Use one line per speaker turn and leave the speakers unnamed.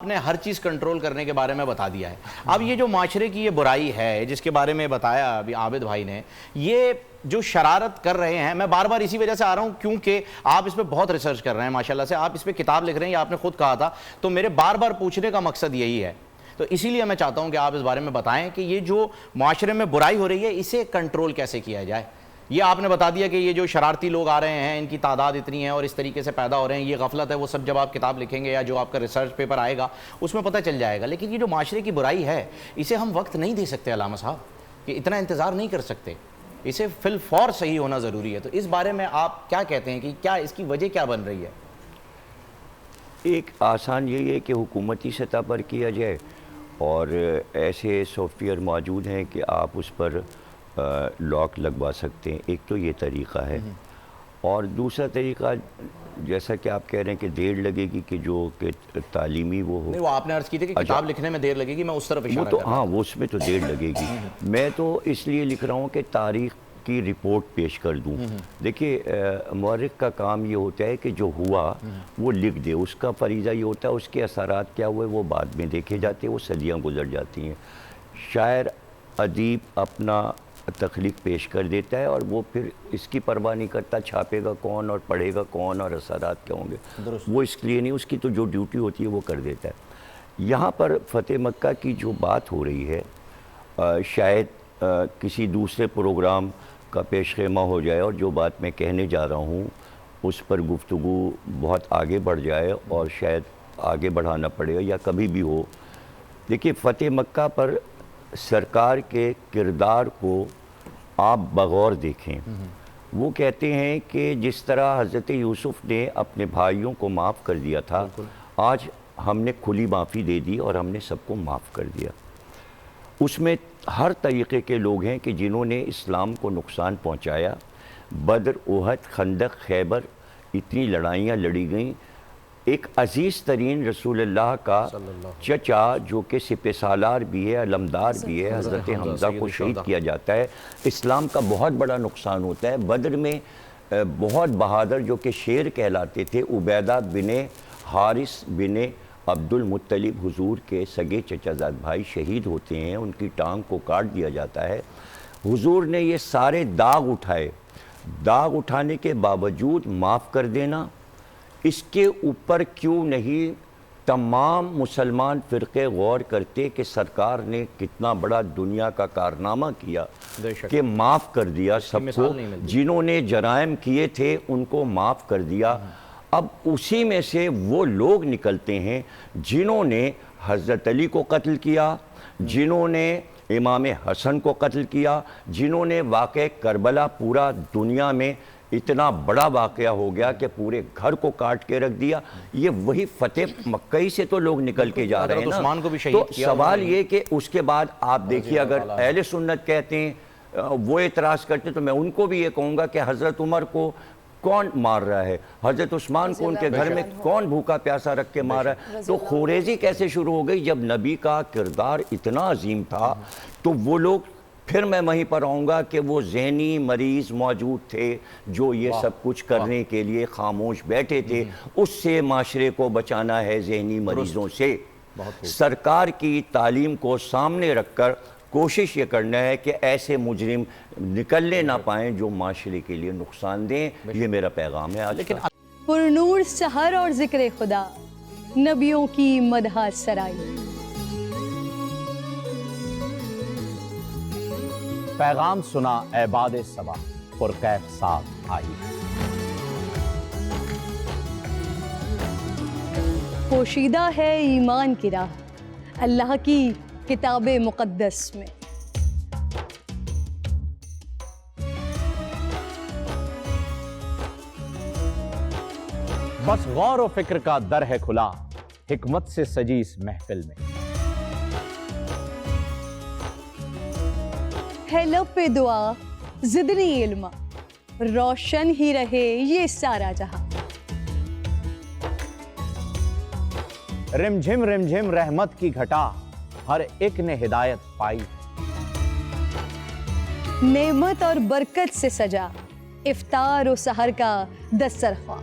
آپ نے ہر چیز کنٹرول کرنے کے بارے میں بتا دیا ہے۔ اب یہ جو معاشرے کی یہ برائی ہے جس کے بارے میں بتایا ابھی عابد بھائی نے، یہ جو شرارت کر رہے ہیں، میں بار بار اسی وجہ سے آ رہا ہوں کیونکہ آپ اس پہ بہت ریسرچ کر رہے ہیں ماشاءاللہ سے، آپ اس پہ کتاب لکھ رہے ہیں، یہ آپ نے خود کہا تھا، تو میرے بار بار پوچھنے کا مقصد یہی ہے۔ تو اسی لیے میں چاہتا ہوں کہ آپ اس بارے میں بتائیں کہ یہ جو معاشرے میں برائی ہو رہی ہے اسے کنٹرول کیسے کیا جائے۔ یہ آپ نے بتا دیا کہ یہ جو شرارتی لوگ آ رہے ہیں ان کی تعداد اتنی ہے اور اس طریقے سے پیدا ہو رہے ہیں، یہ غفلت ہے، وہ سب جب آپ کتاب لکھیں گے یا جو آپ کا ریسرچ پیپر آئے گا اس میں پتہ چل جائے گا۔ لیکن یہ جو معاشرے کی برائی ہے اسے ہم وقت نہیں دے سکتے علامہ صاحب، کہ اتنا انتظار نہیں کر سکتے، اسے فی الفور صحیح ہونا ضروری ہے۔ تو اس بارے میں آپ کیا کہتے ہیں کہ کیا اس کی وجہ کیا بن رہی ہے؟
ایک آسان یہی ہے کہ حکومتی سطح پر کیا جائے، اور ایسے سافٹ ویئر موجود ہیں کہ آپ اس پر لاک لگوا سکتے ہیں۔ ایک تو یہ طریقہ ہے، اور دوسرا طریقہ جیسا کہ آپ کہہ رہے ہیں کہ دیر لگے گی کہ جو کہ تعلیمی وہ ہو،
نہیں، وہ آپ نے عرض کی تھی کہ کتاب لکھنے میں دیر لگے گی، میں اس طرف اشارہ
وہ تو
کر رہا ہوں۔
ہاں وہ اس میں تو دیر لگے گی۔ میں تو اس لیے لکھ رہا ہوں کہ تاریخ کی رپورٹ پیش کر دوں۔ دیکھیے مورخ کا کام یہ ہوتا ہے کہ جو ہوا وہ لکھ دے، اس کا فریضہ یہ ہوتا ہے اس کے اثرات کیا ہوئے وہ بعد میں دیکھے جاتے ہیں، وہ صدیاں گزر جاتی ہیں۔ شاعر ادیب اپنا تخلیق پیش کر دیتا ہے اور وہ پھر اس کی پرواہ نہیں کرتا چھاپے گا کون اور پڑھے گا کون اور اثرات کیا ہوں گے، وہ اس لیے نہیں، اس کی تو جو ڈیوٹی ہوتی ہے وہ کر دیتا ہے۔ یہاں پر فتح مکہ کی جو بات ہو رہی ہے، شاید کسی دوسرے پروگرام کا پیش خیمہ ہو جائے اور جو بات میں کہنے جا رہا ہوں اس پر گفتگو بہت آگے بڑھ جائے اور شاید آگے بڑھانا پڑے یا کبھی بھی ہو۔ دیکھیے فتح مکہ پر سرکار کے کردار کو آپ بغور دیکھیں۔ وہ کہتے ہیں کہ جس طرح حضرت یوسف نے اپنے بھائیوں کو معاف کر دیا تھا، آج ہم نے کھلی معافی دے دی اور ہم نے سب کو معاف کر دیا۔ اس میں ہر طریقے کے لوگ ہیں کہ جنہوں نے اسلام کو نقصان پہنچایا۔ بدر، احد، خندق، خیبر، اتنی لڑائیاں لڑی گئیں۔ ایک عزیز ترین رسول اللہ کا چچا جو کہ سپہ سالار بھی ہے، علمدار بھی ہے، حضرت حمزہ کو شہید کیا جاتا ہے۔ اسلام کا بہت بڑا نقصان ہوتا ہے۔ بدر میں بہت بہادر جو کہ شیر کہلاتے تھے، عبیدہ بن حارث بن عبد المطلب حضور کے سگے چچا زاد بھائی شہید ہوتے ہیں، ان کی ٹانگ کو کاٹ دیا جاتا ہے۔ حضور نے یہ سارے داغ اٹھائے، داغ اٹھانے کے باوجود معاف کر دینا، اس کے اوپر کیوں نہیں تمام مسلمان فرقے غور کرتے کہ سرکار نے کتنا بڑا دنیا کا کارنامہ کیا کہ معاف کر دیا سب کو، جنہوں نے جرائم کیے تھے ان کو معاف کر دیا۔ اب اسی میں سے وہ لوگ نکلتے ہیں جنہوں نے حضرت علی کو قتل کیا، جنہوں نے امام حسن کو قتل کیا، جنہوں نے واقعہ کربلا پورا دنیا میں اتنا بڑا واقعہ ہو گیا کہ پورے گھر کو کاٹ کے رکھ دیا۔ یہ وہی فتح مکہ سے تو لوگ نکل کے جا رہے ہیں نا۔ تو سوال یہ کہ اس کے بعد آپ دیکھیے اگر اہل سنت کہتے ہیں وہ اعتراض کرتے تو میں ان کو بھی یہ کہوں گا کہ حضرت عمر کو کون مار رہا ہے، حضرت عثمان کو ان کے گھر میں کون بھوکا پیاسا رکھ کے مار رہا ہے۔ تو خوریزی کیسے شروع ہو گئی؟ جب نبی کا کردار اتنا عظیم تھا تو وہ لوگ، پھر میں وہیں پر آؤں گا کہ وہ ذہنی مریض موجود تھے جو یہ سب کچھ کرنے کے لیے خاموش بیٹھے تھے۔ اس سے معاشرے کو بچانا ہے، ذہنی مریضوں سے۔ سرکار کی تعلیم کو سامنے رکھ کر کوشش یہ کرنا ہے کہ ایسے مجرم نکلنے نہ پائیں جو معاشرے کے لیے نقصان دیں۔ یہ میرا پیغام ہے آج کا۔
پرنور سحر اور ذکر خدا، نبیوں کی مدح سرائی۔
پیغام سنا اے باد صبا، پرکیف صاحب آئی۔
پوشیدہ ہے ایمان کی راہ اللہ کی کتاب مقدس میں۔
بس غور و فکر کا در ہے کھلا، حکمت سے سجی اس محفل میں۔
ہے لب پہ دعا زدنی علم، روشن ہی رہے یہ سارا جہاں۔
رم جھم رحمت کی گھٹا، ہر ایک نے ہدایت پائی۔
نعمت اور برکت سے سجا افطار و سحر کا دسترخواں۔